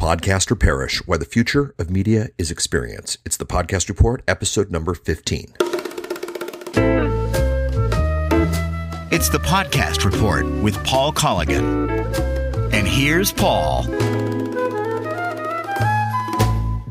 Podcast or Perish, Why the Future of Media is Experience. It's the Podcast Report, episode number 15. It's the Podcast Report with Paul Colligan. And here's Paul.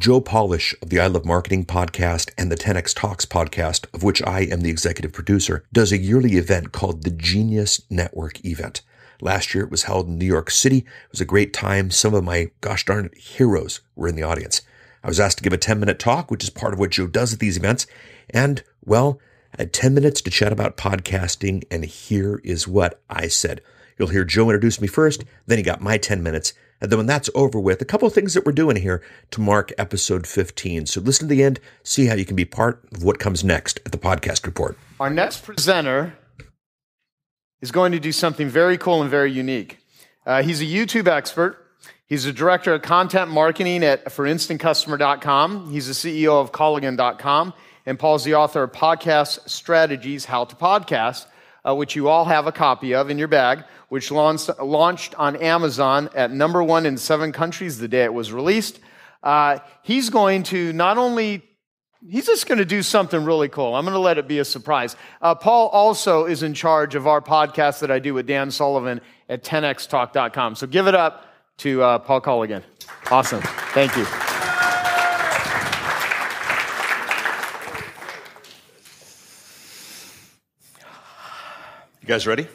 Joe Polish of the I Love Marketing podcast and the 10X Talks podcast, of which I am the executive producer, does a yearly event called the Genius Network Event. Last year, it was held in New York City. It was a great time. Some of my, gosh darn it, heroes were in the audience. I was asked to give a 10-minute talk, which is part of what Joe does at these events. And, well, I had 10 minutes to chat about podcasting, and here is what I said. You'll hear Joe introduce me first, then he got my 10 minutes, and then when that's over with, a couple of things that we're doing here to mark episode 15. So listen to the end, see how you can be part of what comes next at the Podcast Report. Our next presenter is going to do something very cool and very unique. He's a YouTube expert. He's a director of content marketing at ForInstantCustomer.com. He's the CEO of Colligan.com. And Paul's the author of Podcast Strategies, How to Podcast, which you all have a copy of in your bag, which launched on Amazon at number 1 in 7 countries the day it was released. He's just going to do something really cool. I'm going to let it be a surprise. Paul also is in charge of our podcast that I do with Dan Sullivan at 10xtalk.com. So give it up to Paul Colligan. Awesome. Thank you. You guys ready?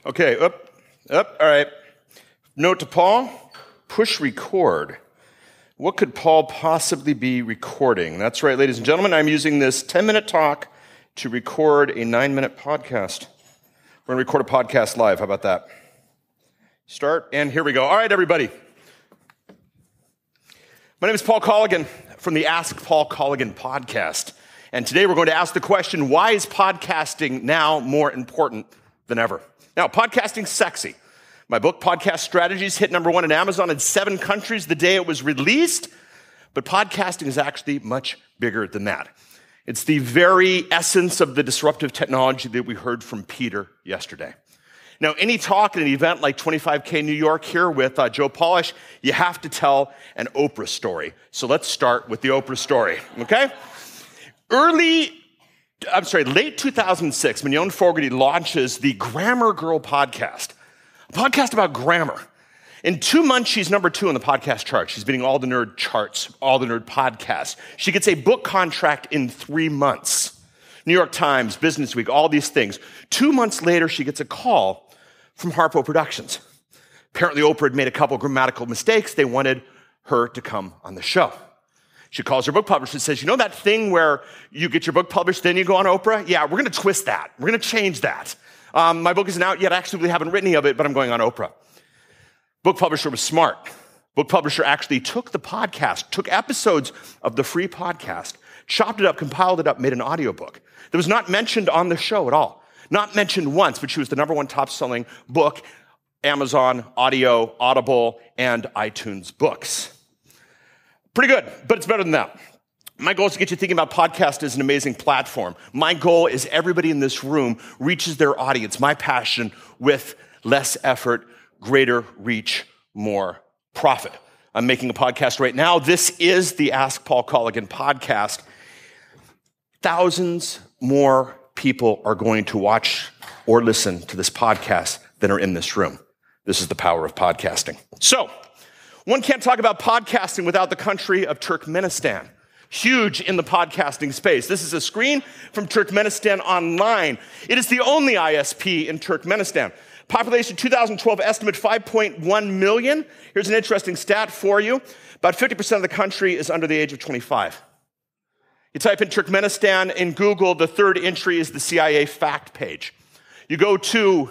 Okay, up, all right. Note to Paul, push record. What could Paul possibly be recording? That's right, ladies and gentlemen, I'm using this 10-minute talk to record a 9-minute podcast. We're going to record a podcast live. How about that? Start, and here we go. All right, everybody. My name is Paul Colligan from the Ask Paul Colligan podcast. And today we're going to ask the question, why is podcasting now more important than ever? Now, podcasting's sexy. My book, Podcast Strategies, hit number 1 in Amazon in 7 countries the day it was released. But podcasting is actually much bigger than that. It's the very essence of the disruptive technology that we heard from Peter yesterday. Now, any talk at an event like 25K New York here with Joe Polish, you have to tell an Oprah story. So let's start with the Oprah story, okay? Late 2006, Mignon Fogarty launches the Grammar Girl podcast. A podcast about grammar. In 2 months, she's number 2 on the podcast chart. She's beating all the nerd charts, all the nerd podcasts. She gets a book contract in 3 months. New York Times, Business Week, all these things. 2 months later, she gets a call from Harpo Productions. Apparently, Oprah had made a couple grammatical mistakes. They wanted her to come on the show. She calls her book publisher and says, you know that thing where you get your book published, then you go on Oprah? Yeah, we're going to twist that. We're going to change that. My book isn't out yet. I actually haven't written any of it, but I'm going on Oprah. Book publisher was smart. Book publisher actually took the podcast, took episodes of the free podcast, chopped it up, compiled it up, made an audiobook that was not mentioned on the show at all. Not mentioned once, but she was the number 1 top-selling book, Amazon, Audio, Audible, and iTunes books. Pretty good, but it's better than that. My goal is to get you thinking about podcast as an amazing platform. My goal is everybody in this room reaches their audience, my passion, with less effort, greater reach, more profit. I'm making a podcast right now. This is the Ask Paul Colligan podcast. Thousands more people are going to watch or listen to this podcast than are in this room. This is the power of podcasting. So, one can't talk about podcasting without the country of Turkmenistan. Huge in the podcasting space. This is a screen from Turkmenistan Online. It is the only ISP in Turkmenistan. Population 2012 estimate 5.1 million. Here's an interesting stat for you. About 50% of the country is under the age of 25. You type in Turkmenistan in Google, the third entry is the CIA fact page. You go to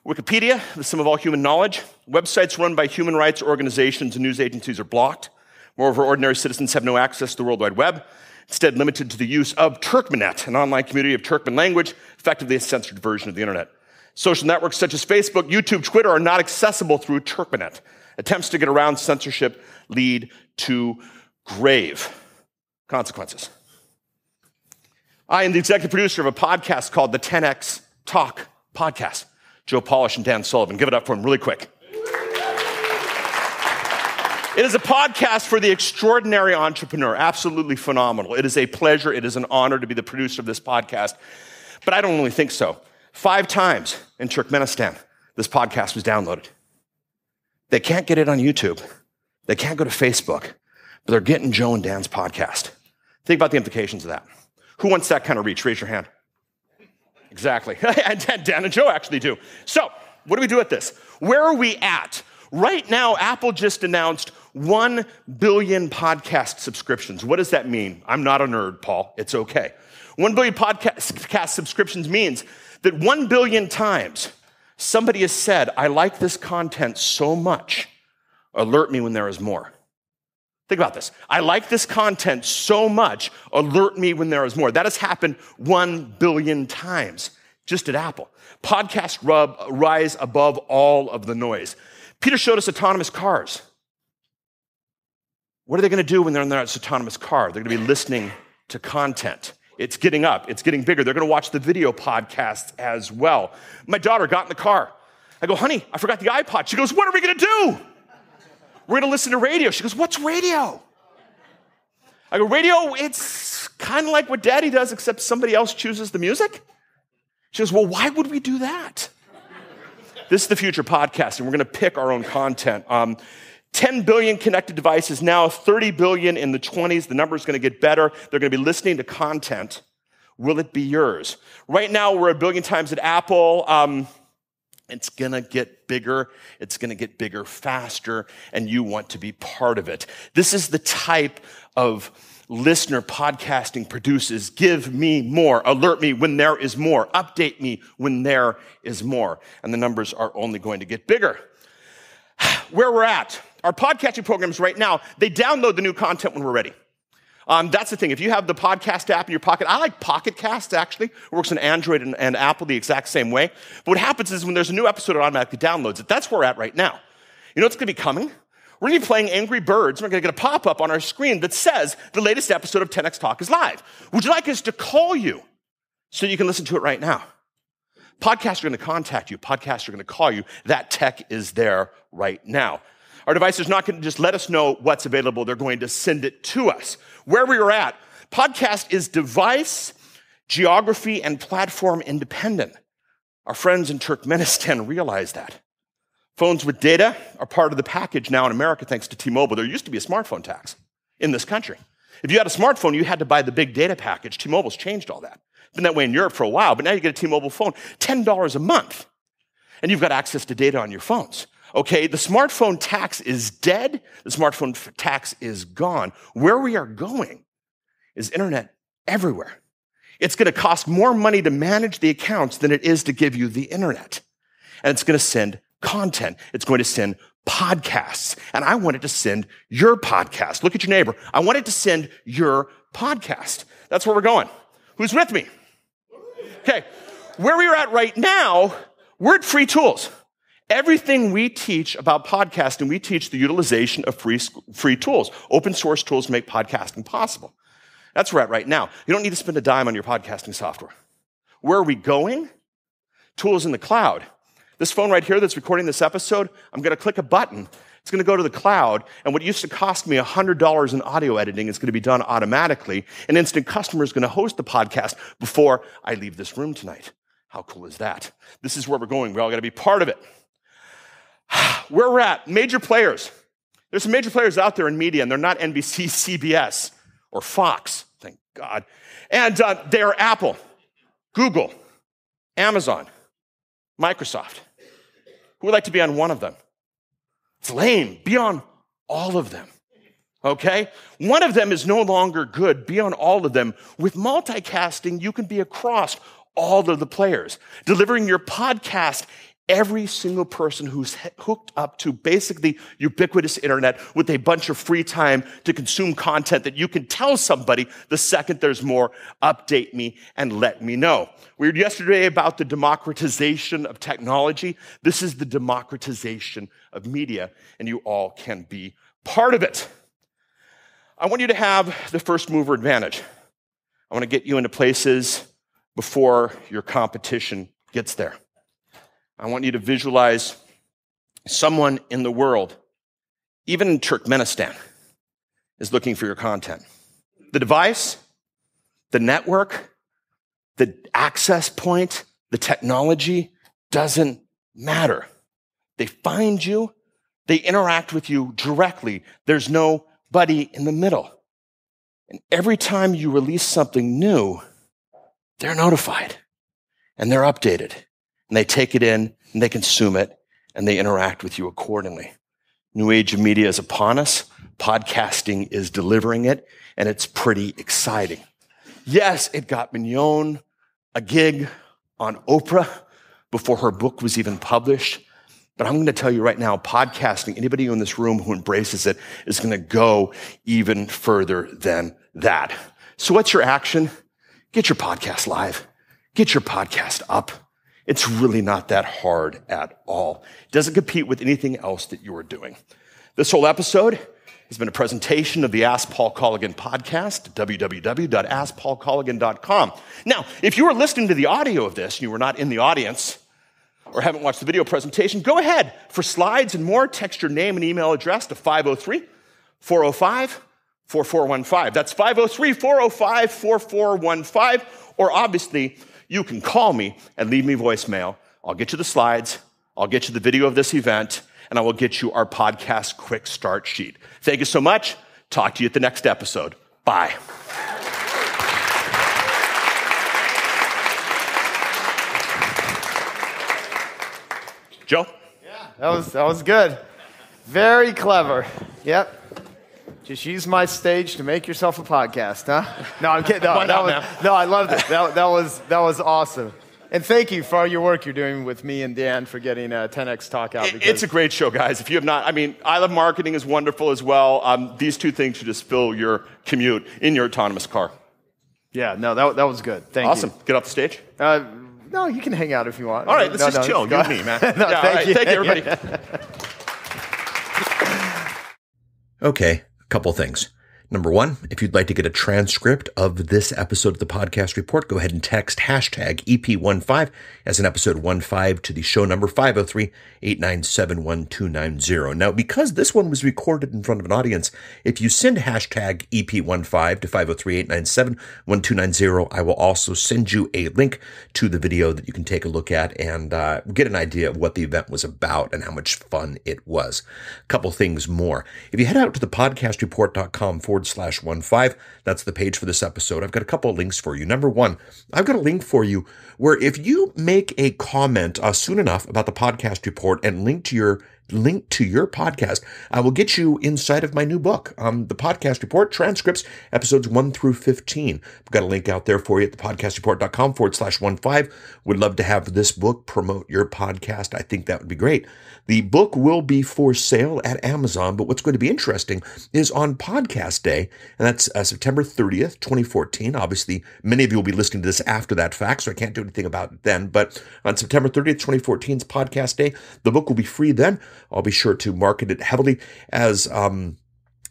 Wikipedia, the sum of all human knowledge. Websites run by human rights organizations and news agencies are blocked. Moreover, ordinary citizens have no access to the World Wide Web, instead limited to the use of Turkmenet, an online community of Turkmen language, effectively a censored version of the internet. Social networks such as Facebook, YouTube, Twitter are not accessible through Turkmenet. Attempts to get around censorship lead to grave consequences. I am the executive producer of a podcast called the 10X Talk Podcast. Joe Polish and Dan Sullivan. Give it up for them really quick. It is a podcast for the extraordinary entrepreneur. Absolutely phenomenal. It is a pleasure. It is an honor to be the producer of this podcast. But I don't really think so. 5 times in Turkmenistan, this podcast was downloaded. They can't get it on YouTube. They can't go to Facebook, but they're getting Joe and Dan's podcast. Think about the implications of that. Who wants that kind of reach? Raise your hand. Exactly. And Dan and Joe actually do. So, what do we do with this? Where are we at? Right now, Apple just announced 1 billion podcast subscriptions. What does that mean? I'm not a nerd, Paul. It's okay. 1 billion podcast subscriptions means that 1 billion times somebody has said, I like this content so much, alert me when there is more. Think about this. I like this content so much, alert me when there is more. That has happened 1 billion times just at Apple. Podcasts rise above all of the noise. Peter showed us autonomous cars. What are they going to do when they're in this autonomous car? They're going to be listening to content. It's getting up. It's getting bigger. They're going to watch the video podcasts as well. My daughter got in the car. I go, honey, I forgot the iPod. She goes, what are we going to do? We're going to listen to radio. She goes, what's radio? I go, radio, it's kind of like what Daddy does, except somebody else chooses the music. She goes, well, why would we do that? This is the future podcast, and we're going to pick our own content. 10 billion connected devices now, 30 billion in the 20s. The number is going to get better. They're going to be listening to content. Will it be yours? Right now, we're 1 billion times at Apple. It's going to get bigger. It's going to get bigger faster, and you want to be part of it. This is the type of listener podcasting produces. Give me more. Alert me when there is more. Update me when there is more. And the numbers are only going to get bigger. Where we're at, our podcasting programs right now, they download the new content when we're ready. That's the thing. If you have the podcast app in your pocket, I like Pocket Casts, actually. It works on Android and Apple the exact same way. But what happens is when there's a new episode, it automatically downloads it. That's where we're at right now. You know what's going to be coming? We're going to be playing Angry Birds, and we're going to get a pop-up on our screen that says the latest episode of 10X Talk is live. Would you like us to call you so you can listen to it right now? Podcasts are going to contact you. Podcasts are going to call you. That tech is there right now. Our device is not going to just let us know what's available. They're going to send it to us. Where we are at, podcast is device, geography, and platform independent. Our friends in Turkmenistan realize that. Phones with data are part of the package now in America thanks to T-Mobile. There used to be a smartphone tax in this country. If you had a smartphone, you had to buy the big data package. T-Mobile's changed all that. It's been that way in Europe for a while, but now you get a T-Mobile phone, $10 a month, and you've got access to data on your phones. Okay, the smartphone tax is dead. The smartphone tax is gone. Where we are going is internet everywhere. It's going to cost more money to manage the accounts than it is to give you the internet. And it's going to send content. It's going to send podcasts. And I want it to send your podcast. Look at your neighbor. I want it to send your podcast. That's where we're going. Who's with me? Okay, where we are at right now, we're at free tools. Everything we teach about podcasting, we teach the utilization of free tools, open source tools to make podcasting possible. That's where we're at right now. You don't need to spend a dime on your podcasting software. Where are we going? Tools in the cloud. This phone right here that's recording this episode, I'm going to click a button. It's going to go to the cloud, and what used to cost me $100 in audio editing is going to be done automatically. An instant customer is going to host the podcast before I leave this room tonight. How cool is that? This is where we're going. We all got to be part of it. Where we're at, major players. There's some major players out there in media, and they're not NBC, CBS, or Fox, thank God. And they are Apple, Google, Amazon, Microsoft. Who would like to be on one of them? It's lame. Be on all of them, okay? One of them is no longer good. Be on all of them. With multicasting, you can be across all of the players, delivering your podcast every single person who's hooked up to basically ubiquitous internet with a bunch of free time to consume content that you can tell somebody the second there's more, update me and let me know. We heard yesterday about the democratization of technology. This is the democratization of media, and you all can be part of it. I want you to have the first mover advantage. I want to get you into places before your competition gets there. I want you to visualize someone in the world even Turkmenistan is looking for your content. The device, the network, the access point, the technology doesn't matter. They find you, they interact with you directly. There's nobody in the middle. And every time you release something new, they're notified and they're updated and they take it in and they consume it and they interact with you accordingly. New age of media is upon us. Podcasting is delivering it, and it's pretty exciting. Yes, it got Mignon a gig on Oprah before her book was even published. But I'm going to tell you right now, podcasting, anybody in this room who embraces it is going to go even further than that. So what's your action? Get your podcast live. Get your podcast up. It's really not that hard at all. It doesn't compete with anything else that you are doing. This whole episode has been a presentation of the Ask Paul Colligan podcast, www.askpaulcolligan.com. Now, if you are listening to the audio of this and you were not in the audience or haven't watched the video presentation, go ahead. For slides and more, text your name and email address to 503-405-4415. That's 503-405-4415. Or obviously, you can call me and leave me voicemail. I'll get you the slides, I'll get you the video of this event, and I will get you our podcast quick start sheet. Thank you so much. Talk to you at the next episode. Bye. Joe? Yeah, that was good. Very clever. Yep. Just use my stage to make yourself a podcast, huh? No, I'm kidding. No, I loved it. That was awesome. And thank you for all your work you're doing with me and Dan for getting 10X Talk out. It's a great show, guys. If you have not, I Love Marketing is wonderful as well. These two things should just fill your commute in your autonomous car. Yeah, no, that was good. Thank you. Awesome. Get off the stage. No, you can hang out if you want. All right, let's just chill. You and me, man. Thank you, everybody. Okay, a couple things. Number one, if you'd like to get a transcript of this episode of the podcast report, go ahead and text hashtag EP15 as an episode 15 to the show number 503-897-1290. Now, because this one was recorded in front of an audience, if you send hashtag EP15 to 503-897-1290, I will also send you a link to the video that you can take a look at and get an idea of what the event was about and how much fun it was. A couple things more. If you head out to the podcastreport.com/15. That's the page for this episode. I've got a couple of links for you. Number one, I've got a link for you where if you make a comment soon enough about the podcast report and link to your podcast, I will get you inside of my new book, the podcast report, transcripts, episodes 1 through 15. I've got a link out there for you at thepodcastreport.com/15. Would love to have this book promote your podcast. I think that would be great. The book will be for sale at Amazon, but what's going to be interesting is on Podcast Day, and that's September 30th, 2014. Obviously, many of you will be listening to this after that fact, so I can't do anything about it then. But on September 30th, 2014's Podcast Day, the book will be free then. I'll be sure to market it heavily as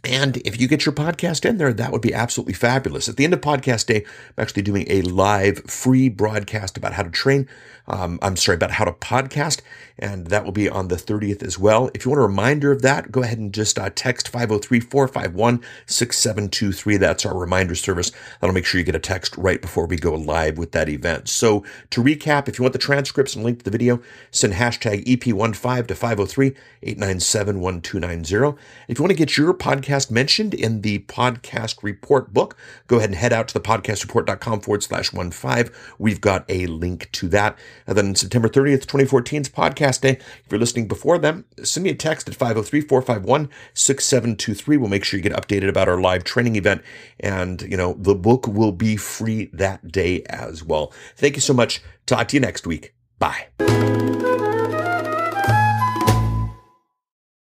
and if you get your podcast in there, that would be absolutely fabulous. At the end of Podcast Day, I'm actually doing a live free broadcast about how to about how to podcast, and that will be on the 30th as well. If you want a reminder of that, go ahead and just text 503-451-6723. That's our reminder service. That'll make sure you get a text right before we go live with that event. So to recap, if you want the transcripts and link to the video, send hashtag EP15 to 503-897-1290. If you want to get your podcast mentioned in the podcast report book, go ahead and head out to the podcastreport.com/15. We've got a link to that. And then September 30th, 2014's Podcast Day. If you're listening before then, send me a text at 503-451-6723. We'll make sure you get updated about our live training event. And, the book will be free that day as well. Thank you so much. Talk to you next week. Bye.